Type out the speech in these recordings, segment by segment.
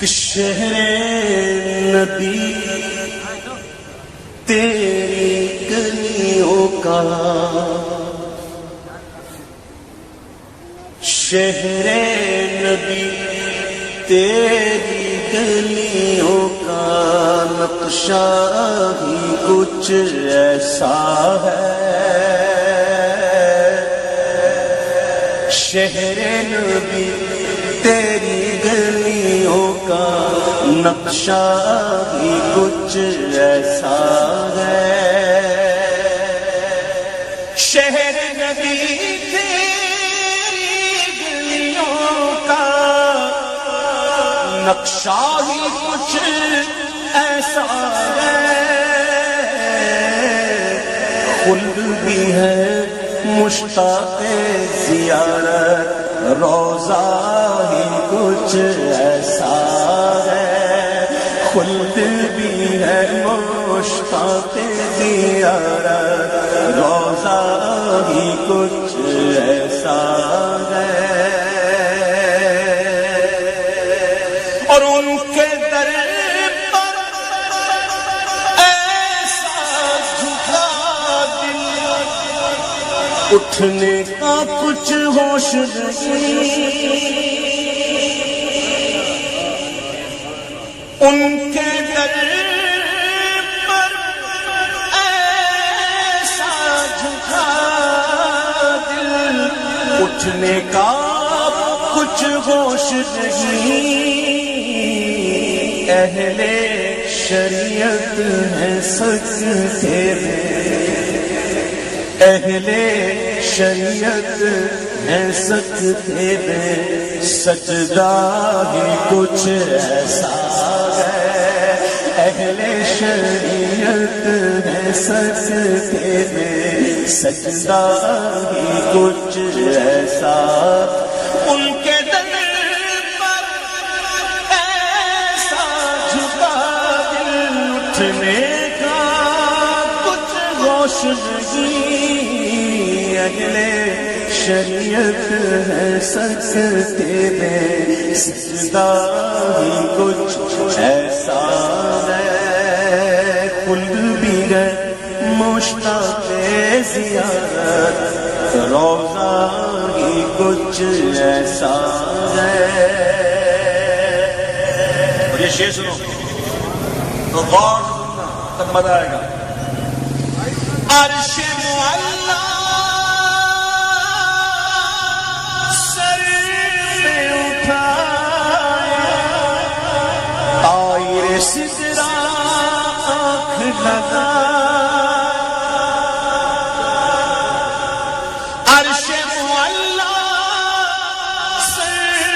کہ شہر نبی تیری گلیوں کا، شہر نبی تیری گلیوں کا نقشہ ہی کچھ ایسا ہے، شہر نبی تیری گلیوں کا نقشہ ہی کچھ ایسا ہے، شہر نبی تیری گلیوں کا نقشہ ہی کچھ ایسا ہے، خلد بھی ہے مشتاق زیارت، روضہ ہی کچھ ایسا ہے، خلد بھی ہے مشتاق زیارت، روضہ ہی کچھ ایسا ہے، اور ان کے در پر ایسا جھکا دل، اٹھنے کا کچھ ہوش نہیں، ان کے در پر ایسا جھکا دل، اٹھنے کا کچھ ہوش نہیں، اہل شریعت ہے سجدے میں، اہل شریعت ہے سجدے میں، سجدہ ہی کچھ ایسا ہے، اہل شریعت ہے سجدے میں، سجدہ ہی کچھ ایسا، ان کے در پر ایسا جھکا دل، اٹھنے کا کچھ ہوش نہیں، اہل شریعت ہے سجدے میں، سجدہ ہی کچھ ایسا ہے، خلد بھی ہے مشتاق زیارت، روضہ ہی کچھ ایسا ہے، اور یہ شعر سنو تو غور سے سننا تب مزہ آئے گا، عرش معلا سر پہ اٹھایا، طائر سدرا آنکھ لگا، عرش معلا سر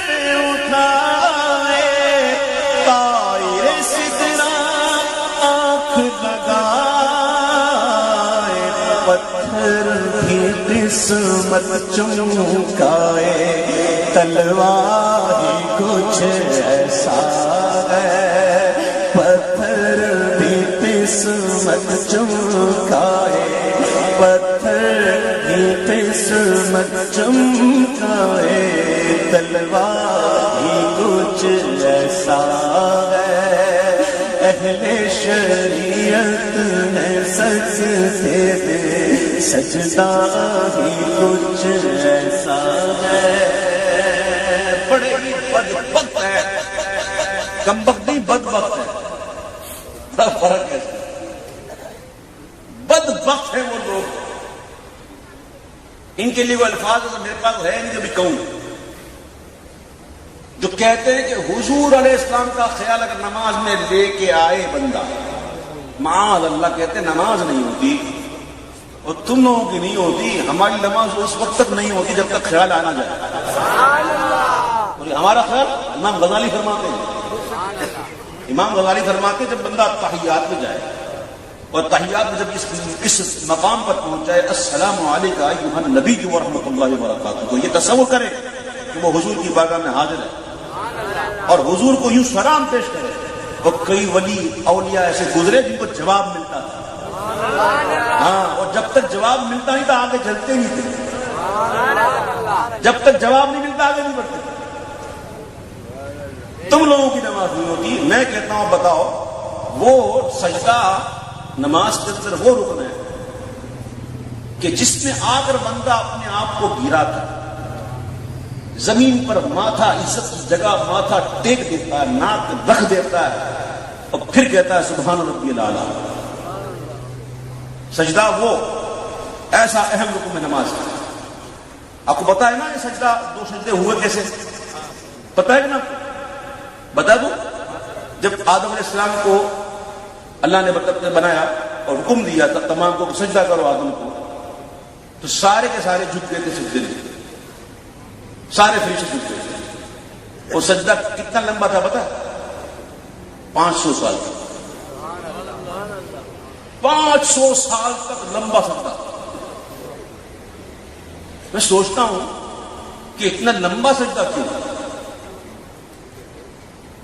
پہ اٹھائے، طائر سدرا آنکھ لگائے، پتھر بھی قسمت چمکائے، تلوار ہی کچھ ایسا ہے، پتھر بھی قسمت چمکائے، پتھر بھی قسمت چمکائے، تلوار ہی کچھ ایسا ہے، اہل شریعت ہے سجدے میں، سجدہ ہی کچھ ایسا ہے، بڑے ہی بدبخت ہے، کمبخت نہیں بدبخت ہے، بڑا فرق ہے، بدبخت ہے وہ لوگ، ان کے لیے وہ الفاظ میرے پاس ہے نہیں جو بھی کہوں، جو کہتے ہیں کہ حضور علیہ السلام کا خیال اگر نماز میں لے کے آئے بندہ، معاذ اللہ کہتے ہیں نماز نہیں ہوتی، اور تم لوگوں کی نہیں ہوتی، ہماری نماز اس وقت تک نہیں ہوتی جب تک خیال آنا جائے، اور ہمارا خیال امام غزالی فرماتے ہیں، امام غزالی فرماتے ہیں جب بندہ تحیات میں جائے، اور تحیات میں جب اس مقام پر پہنچ جائے، السلام علیکم ایھا النبی ورحمۃ اللہ وبرکاتہ، تو یہ تصور کرے کہ وہ حضور کی بارگاہ میں حاضر ہے، اور حضور کو یوں سلام پیش کرے، اور کئی ولی اولیاء ایسے گزرے جن کو جواب ملتا تھا، ہاں، اور جب تک جواب ملتا نہیں تھا آگے چلتے نہیں تھے، جب تک جواب نہیں ملتا آگے نہیں بڑھتے، تم لوگوں کی نماز نہیں ہوتی. میں کہتا ہوں بتاؤ وہ سجدہ نماز کے اندر وہ رکن ہے کہ جس میں آ کر بندہ اپنے آپ کو گرا کر زمین پر ماتھا عزت کی جگہ ماتھا ٹیک دیتا ہے, ناک رکھ دیتا ہے اور پھر کہتا ہے سبحان ربی الاعلیٰ. سجدہ وہ ایسا اہم رکن ہے نماز کا. آپ کو پتا ہے نا یہ سجدہ, 2 سجدے ہوئے کیسے, پتا ہے کہ نا؟ بتا دوں. جب آدم علیہ السلام کو اللہ نے بنایا اور حکم دیا تھا تمام کو سجدہ کرو آدم کو, تو سارے کے سارے جھک گئے تھے سجدے میں, سارے فرشتے جھک گئے تھے. وہ سجدہ کتنا لمبا تھا پتا ہے؟ 500 سال تک. 500 سال تک لمبا سجدہ. میں سوچتا ہوں کہ اتنا لمبا سجدہ کیوں,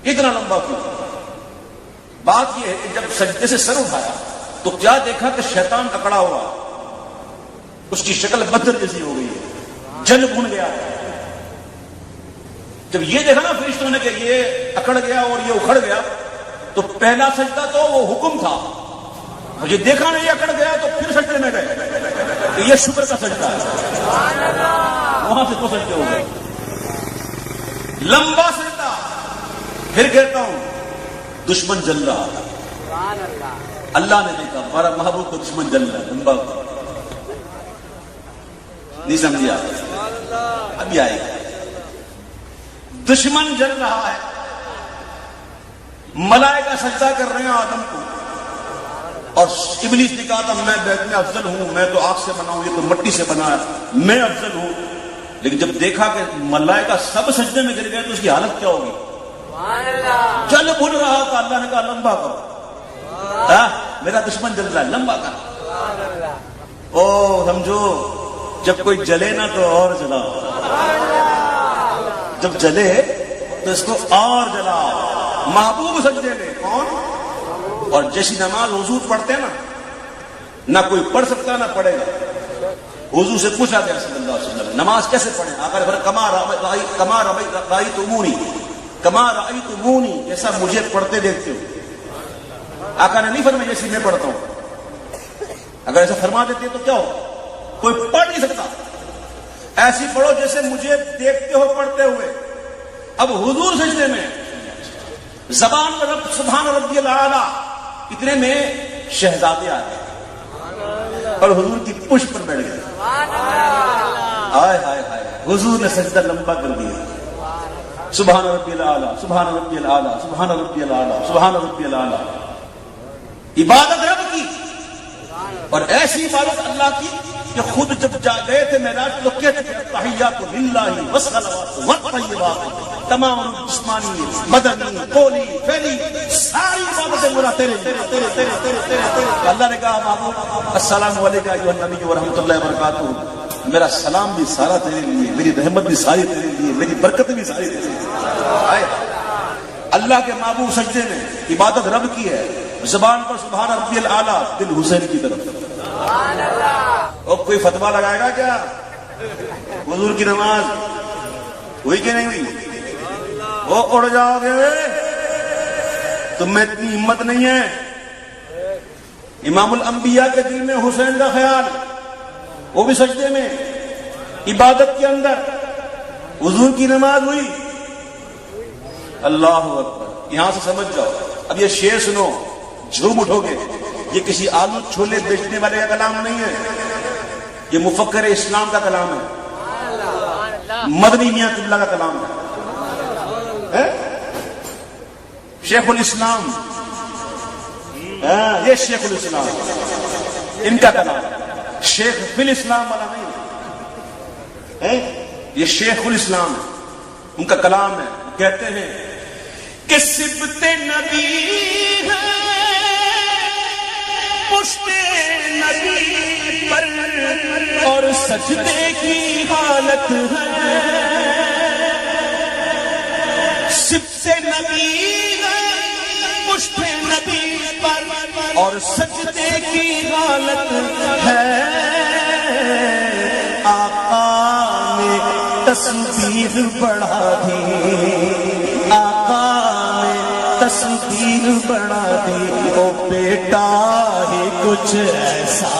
اتنا لمبا کیوں. بات یہ ہے کہ جب سجدے سے سر اٹھایا تو کیا دیکھا کہ شیطان اکڑا ہوا, اس کی شکل بدر جیسی ہو گئی ہے, جل بھن گیا. جب یہ دیکھا نا فرشتوں نے کہ یہ اکڑ گیا اور یہ اکھڑ گیا, تو پہلا سجدہ تو وہ حکم تھا, مجھے دیکھا نہیں یہ اکڑ گیا تو پھر سجدے میں گئے کہ یہ شکر کا سجدہ ہے. وہاں سے تو سجدے ہو گئے, لمبا سجدہ. پھر کہتا ہوں دشمن جل رہا تھا, اللہ نے دیکھا ہمارا محبوب کو دشمن جل رہا ہے, لمبا نہیں سمجھا, ابھی آئے گا. دشمن جل رہا ہے, ملائکہ سجدہ کر رہے ہیں آدم کو, اور ابلیس نے کہا تھا میں بیت میں افضل ہوں, میں تو آگ سے بنا ہوں, یہ تو مٹی سے بنا ہے, میں افضل ہوں. لیکن جب دیکھا کہ ملائکہ سب سجدے میں گر گئے تو اس کی حالت کیا ہوگی؟ جل بھن رہا تھا, اللہ نے کہا لمبا کرو, میرا دشمن جل رہا ہے, لمبا کرو. او سمجھو جب کوئی جلے نا تو اور جلاؤ, جب جلے تو اس کو اور جلاؤ. محبوب سجدے میں کون؟ اور جیسی نماز حضور پڑھتے ہیں نا, نہ کوئی پڑھ سکتا نہ پڑھے گا. حضور سے پوچھا گیا صلی اللہ علیہ وسلم نماز کیسے پڑھیں؟ آقا نے فرمایا کما رأیتمونی, کما رأیتمونی, ایسا مجھے پڑھتے دیکھتے ہو. آقا نے نہیں فرمایا جیسی میں پڑھتا ہوں. اگر ایسا فرما دیتے تو کیا ہو, کوئی پڑھ نہیں سکتا. ایسی پڑھو جیسے مجھے دیکھتے ہو پڑھتے ہوئے. اب حضور سجدے میں زبان پر رب سبحان ربی الاعلیٰ, اتنے میں شہزادے آ گئے اور حضور کی پشت پر بیٹھ گئے. ہائے ہائے ہائے, حضور نے سجدہ لمبا کر دیا. سبحان ربی الاعلیٰ, سبحان ربی الاعلیٰ, سبحان ربی الاعلیٰ, سبحان ربی الاعلیٰ. عبادت رب کی, اور ایسی عبادت اللہ کی کہ خود جب جا گئے تھے معراج تو کہتے تھے تحیات للہ والصلوات والطیبات, تمام جسمانی بدنی قولی فعلی ساری عبادتیں مولا تیرے تیرے. اللہ نے کہا محبوب السلام علیکم ایھا النبی ورحمۃ اللہ وبرکاتہ, میرا سلام بھی سارا تیرے لیے, میری رحمت بھی ساری تیرے لیے, میری برکت بھی ساری تیرے لیے. اللہ کے محبوب سجدے میں عبادت رب کی ہے, زبان پر سبحان ربی الاعلیٰ, دل حسین کی طرف. اور کوئی فتویٰ لگائے گا کیا؟ حضور کی نماز ہوئی کہ نہیں ہوئی؟ وہ اڑ جاؤ گے, تم میں اتنی ہمت نہیں ہے. امام الانبیاء کے دل میں حسین کا خیال, وہ بھی سجدے میں عبادت کے اندر. حضور کی نماز ہوئی, اللہ اکبر. یہاں سے سمجھ جاؤ, اب یہ شعر سنو, جھوم اٹھو گے. یہ کسی آلو چھولے بیچنے والے کا کلام نہیں ہے, یہ مفکر اسلام کا کلام ہے, مدنی میاں قبلہ کا کلام ہے. شیخ الاسلام, یہ شیخ الاسلام ان کا کلام, شیخ فی الاسلام والا نہیں ہے, یہ شیخ الاسلام ہے, ان کا کلام ہے. کہتے ہیں کہ صبت نبی ہے پشت نبی پر اور سجدے کی حالت ہے. صبت نبی ہے پشت نبی پر اور سجدے کی حالت ہے. آقا نے تسبیح بڑھا دی, آقا تصویر بنا دی، او بیٹا ہی کچھ ایسا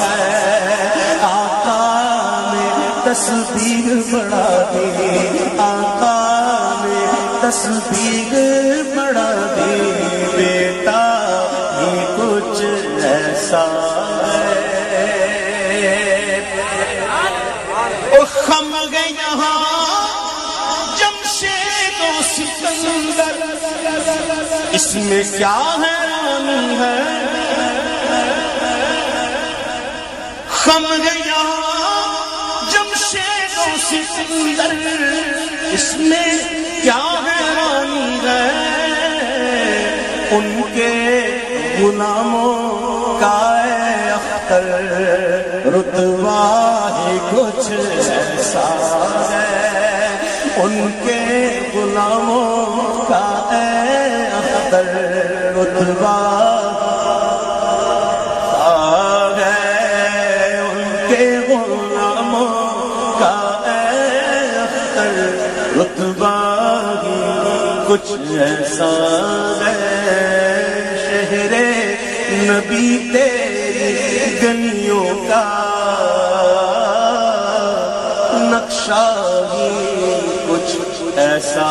ہے، آقا نے تصویر بنا دی، آقا نے تصویر بنا دی، بیٹا ہی کچھ ایسا ہے۔ او خم گئے یہاں جمشید و سکندر، اس میں کیا حیرانی ہے، خم گئے یہاں جمشید و سکندر، اس میں کیا حیرانی ہے، ان کے غلاموں کا اے اختر رتبہ ہی کچھ ایسا ہے، ان کے غلاموں کا اے اختر رتبہ ہے، ان کے غلاموں کا اے اختر رتبہ ہی کچھ ایسا ہے، شہر نبی تیری گلیوں کا نقشہ ہی کچھ ایسا